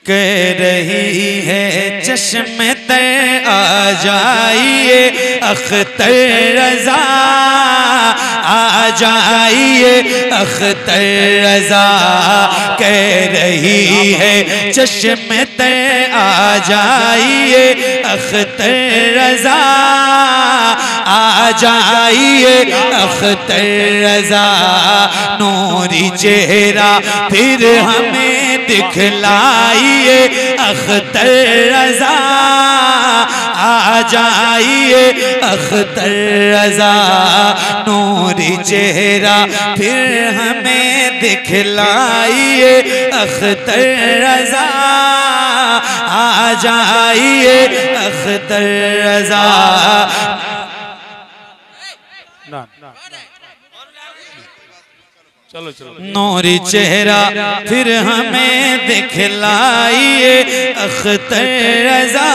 कह रही है चश्मे तर आ जाइए अख्तर रजा, आ जाइए अख्तर रजा। कह रही है चश्मे तर आ जाइए अख्तर रजा, आ जाइए अख्तर रजा। नूरी चेहरा फिर हमें दिखलाइए अख्तर रजा, आ जाइए अख्तर रजा। नूरी चेहरा फिर हमें दिखलाइए अख्तर रजा, आ जाइए अख्तर रजा। चलो चलो। नूरी चेहरा फिर हमें दिखलाइए अख्तर रजा,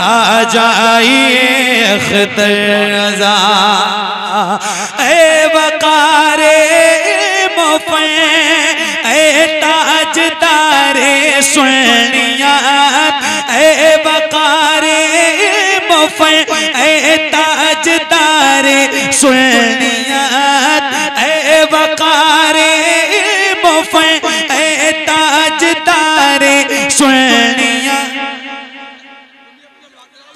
आ जाइए अख्तर रजा। ए वकारे मुफ़े ए ताजदारे सुनियात, ए वकारे मुफ़े ए ताजदारे सुनियात, ए वकारे मुफ़े ए ताजदारे सुनिया।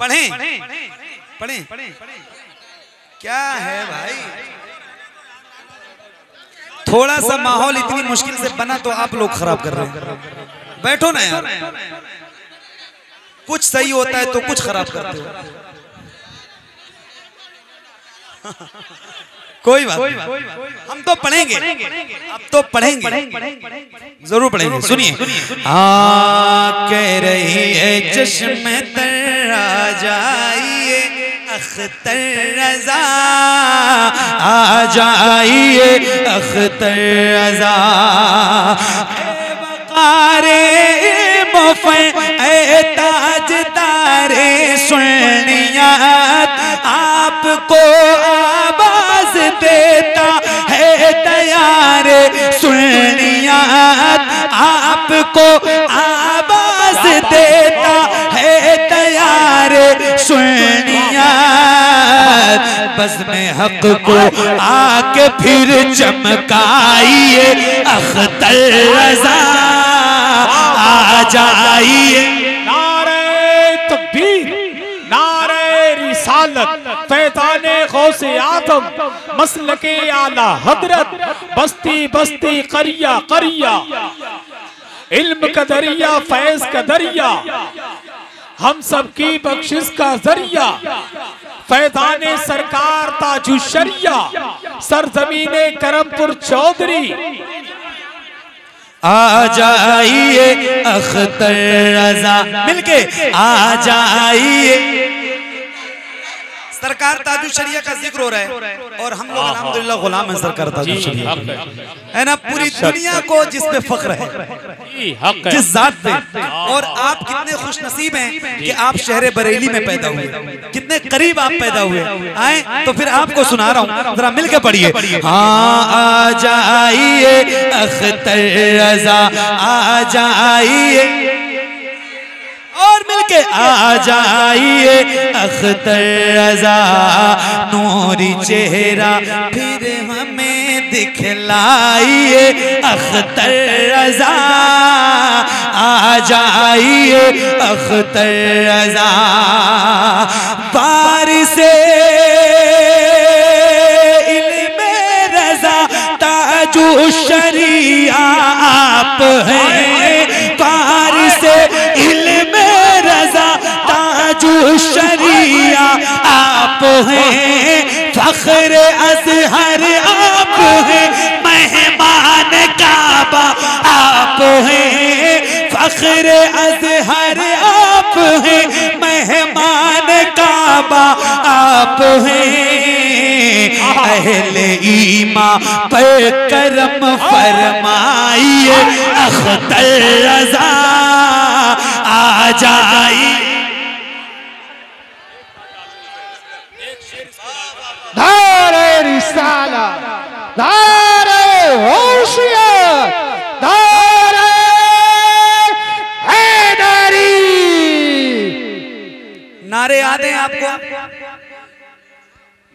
पढ़ें पढ़ें क्या है भाई, थोड़ा सा माहौल इतनी मुश्किल से बना तो आप लोग खराब कर रहे हैं। बैठो ना यार, कुछ सही होता है तो कुछ खराब करते हो। कोई बात नहीं, हम तो पढ़ेंगे, अब तो पढ़ेंगे, जरूर पढ़ेंगे। सुनिए, कह रही है चश्मे तर आ जाइए अख्तर रजा, आ जाइए अख्तर रजा। वकारे मुफ़े ए ताजदारे सुनियात, आपको आवाज देता है तैयारे सुनियात, आपको आवाज देता है तैयारे सुनियात। बस में हक को आके फिर चमकाइए अख्तर रजा, आ जाइए। नारे तकबीर, नारे रिसालत, फैज़ाने गौसे आज़म, मसलके आला हजरत, बस्ती बस्ती करिया करिया, इल्म का दरिया फैज़ का दरिया, हम सबकी बख्शिश का जरिया, फैज़ाने सरकार ताजु शरिया, सरजमीने करमपुर चौधरी। आ जाइए अख्तर रजा, मिलके आ जाइए। सरकार ताजु शरिया का जिक्र हो रहा है और हम लोग अल्हम्दुलिल्लाह गुलाम हैं सरकार ताजु शरिया, है ना। पूरी दुनिया को जिस पे फख्र है, जिस जात पे, और आप कितने खुश नसीब हैं कि आप शहर बरेली में पैदा हुए, कितने करीब आप पैदा हुए। आए तो फिर आपको सुना रहा हूँ, जरा मिलके पढ़िए। हाँ, आ जाइए अख्तर रजा, आ जाइए, और मिलके आ जाइए अख्तर रजा। नूरी चेहरा फिर हमें दिखलाइए अख्तर रजा, आ जाइए अख्तर रजा। बारिशे इल्मे रजा ताजु शरिया आप हैं, बारिशे इल्मे रजा ताजु शरिया आप हैं, फख्र अज़हर आप हैं, मेहमान काबा आप हैं, फख्र अज़हर आप हैं, मेहमान काबा आप हैं। अहले ईमा पर करम फरमाइए अख्तर रजा, आ जाइए। नारे रिसाला, नारे होशियार, नारे नारे याद हैं आपको?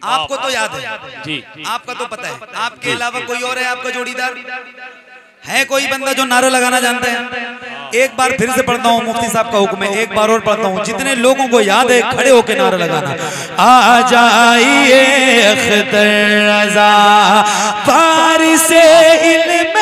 आपको तो याद है जी, आपका तो पता है। आपके अलावा कोई और है आपका जोड़ीदार? है कोई बंदा जो नारा लगाना जानता है? एक बार फिर से पढ़ता हूँ, मुफ्ती साहब का हुक्म है, एक बार और पढ़ता हूँ। जितने लोगों को याद है खड़े होके नारा लगाना। आ जाइए अख्तर रज़ा फारिसे इल्म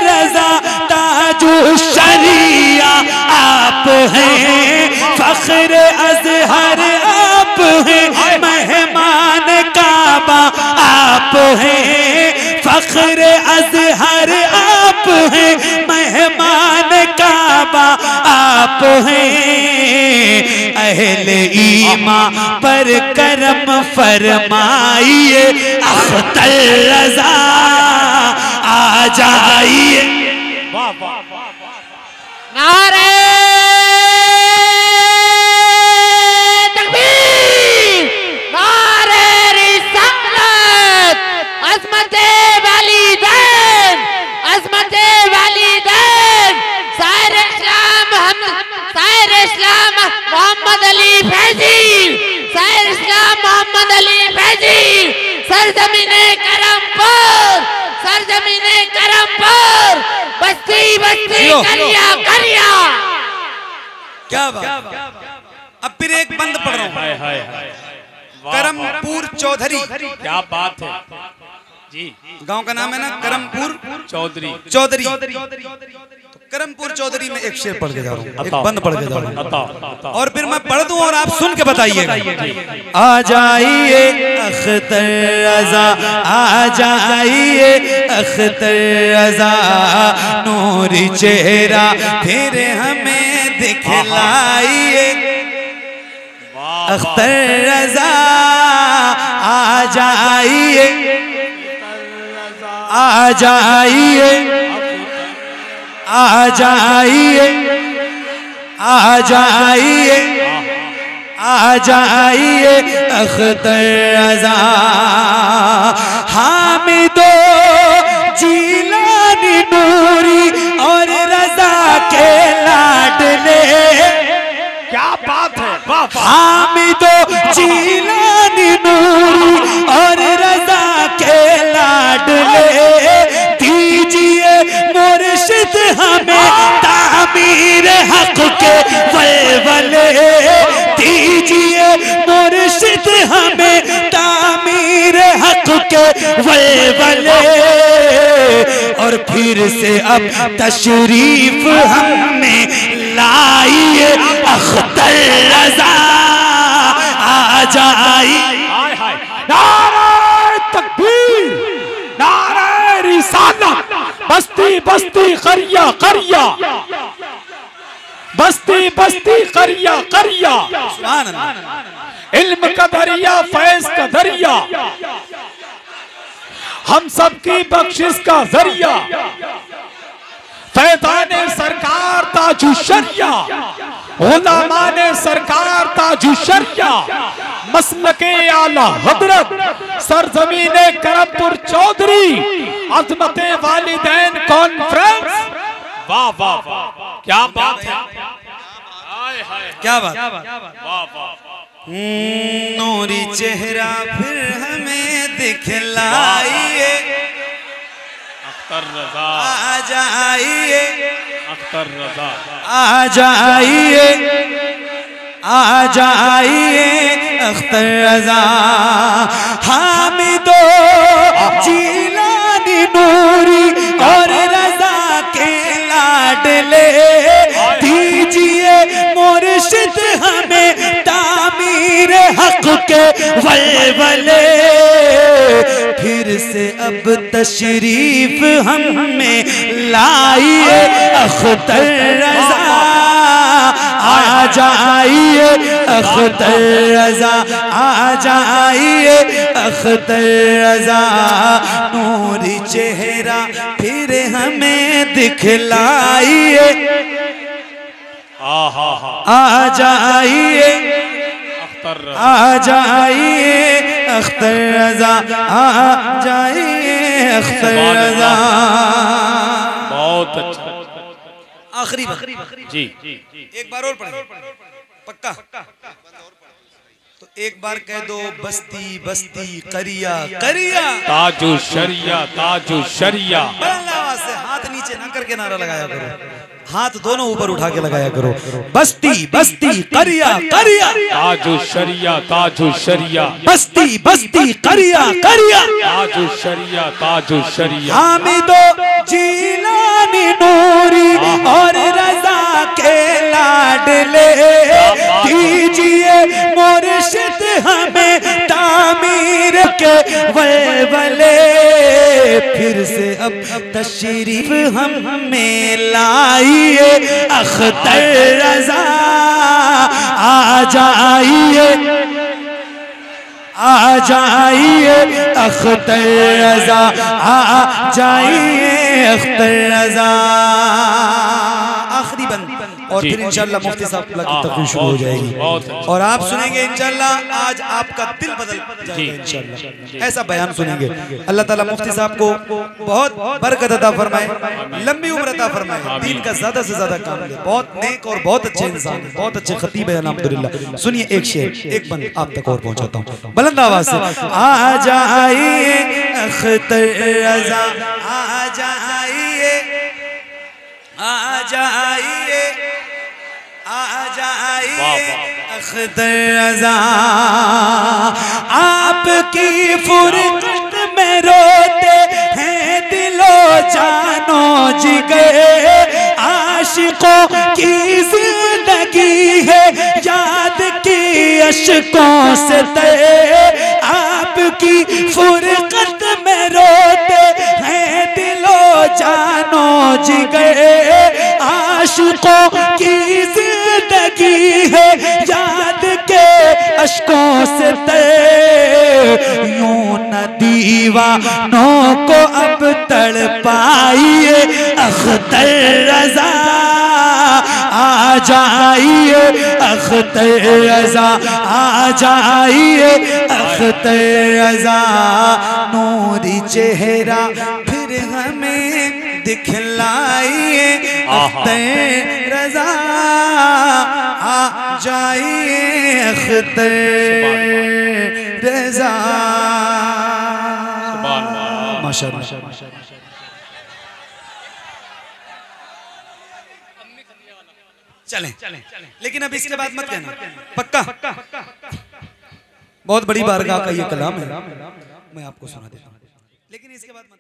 रज़ा ताजु शरिया आप हैं, फख्र अज़हर आप हैं, मेहमान काबा आप हैं, फख्र अज़हर आप हैं, मेहमान काबा आप हैं। अहले ईमान पर करम फरमाइए अख्तर रज़ा आ जाइए। नारे तकबीर, नारे रिसालत, अज़मते वालिदैन, अज़मते वालिदैन, शायर इस्लाम मोहम्मद अली फैजी, शायर इस्लाम मोहम्मद अली फैजी, सरजमीने करमपुर, सरजमीने करमपुर, बस्ती बस्ती करिया करिया। क्या बात। अब फिर एक बंद पढ़ रहा हूँ। करमपुर चौधरी। क्या बात है जी। गांव का नाम है ना करमपुर चौधरी। चौधरी तो करमपुर चौधरी में एक शेर पढ़ के जा रहा हूँ, एक बंद पढ़ के जा रहा हूँ, और फिर मैं पढ़ दूं और आप सुन के बताइएगा। आ जाइए अख्तर रज़ा, आ जाइए अख्तर रज़ा, नूरी चेहरा फिर हमें दिखलाइए अख्तर रज़ा आ जाइए, आ जाइए, आ जाइए, आ जाइए, आ जाइए अख्तर रज़ा। हामिदो जीलानी नूरी और रज़ा के लाडले। क्या बात है। हामिदो जीलानी नूरी और रज़ा के लाडले, दीजिए मुर्शिद हमें तामीर हक के वलवले, दीजिए मुर्शिद हमें तामीर हक के वलवले। और फिर से अब तशरीफ हमें लाइए अख्तर रज़ा आ जाइए। नारे तकबीर, नारे रिसालत, बस्ती बस्ती करिया करिया, बस्ती बस्ती करिया करिया, सुभान अल्लाह। इल्म का दरिया फैज का दरिया, हम सबकी बख्शिश का जरिया, फैज़ाने सरकार ताजु शरिया, उलमाने सरकार ताजु शरिया, मसलके आला हजरत, सरजमीने करमपुर चौधरी, अज़मते वालिदैन कॉन्फ्रेंस। वाह वाह वाह, क्या बात है। क्या बात। वाह वाह। नूरी चेहरा फिर हमें दिखलाइए अख्तर रज़ा आ जाइए, अख्तर रज़ा आ जाइए, आ जाइए अख्तर रज़ा। हामिदो जीलानी नूरी और रज़ा के लाडले, दीजिए मुर्शिद हमें तामीर हक के वलवले। फिर से अब तशरीफ हमें लाइए अख्तर रज़ा आ जाइए, अख्तर रज़ा आ जाइए अख्तर रज़ा, नूरी चेहरा फिर हमें दिखलाइए आ जाइए, आ जाइए अख्तर रज़ा आ जाइए अख्तर रज़ा। बहुत अच्छा। आखिरी जी एक बार और पढ़ें, पक्का। तो एक बार कह दो बस्ती बस्ती करिया करिया ताजु शरिया ताजु शरिया। आवाज से हाथ नीचे ना करके नारा लगाया करो, हाथ दोनों ऊपर उठा के लगाया करो। बस्ती बस्ती करिया करिया ताजु शरिया ताजु शरिया। बस्ती बस्ती करिया करिया ताजु शरिया ताजु शरिया। हामिदो जीलानी नूरी और रजा के लाडले दीजिए मुर्शिद हमें तामीर के वलवले। फिर से अब तशरीफ हमें लाइए अख्तर रजा आ जाइए आ जाइए अख्तर रजा आ जाइए अख्तर रजा। आखिरी बंद और फिर इंशाल्लाह मुफ्ती साहब की तकरीर शुरू हो जाएगी और आप सुनेंगे इंशाल्लाह। आज आपका दिल बदल जाएगा इंशाल्लाह, ऐसा बयान सुनेंगे। अल्लाह ताला मुफ्ती साहब को बहुत बरकत अता फरमाए, लंबी उम्र अता फरमाए, दीन का ज्यादा से ज्यादा काम ले। बहुत नेक और बहुत अच्छे इंसान है, बहुत अच्छे खतीब है अल्हम्दुलिल्लाह। सुनिए एक शेर, एक बंद आप तक और पहुंचाता हूँ बुलंद आवाज से। आ जाइए अख्तर रजा आ जाइए आ जाइए आ जाइए अख्तर रजा। आपकी फुरकत में रोते हैं दिलो जानो जिगर। आशिकों की जिंदगी है याद की अशकों से तय। आपकी फुरकत में रोते हैं दिलो जानो जिगर। आशिकों की जिंदगी है याद के अशकों से तय। यूं न दीवानों को अब तड़पाइए अख्तर रजा आ जाइए अख्तर रजा आ जाइए अख्तर रजा। नूरी चेहरा फिर हमें दिखलाइए अख्तर रजा आ जाइए अख्तर रजा। माशाअल्लाह। चलें लेकिन अब इसके बाद मत कहना, पक्का? बहुत बड़ी बारगाह का ये कलाम है, मैं आपको सुना देता हूँ, लेकिन इसके बाद मत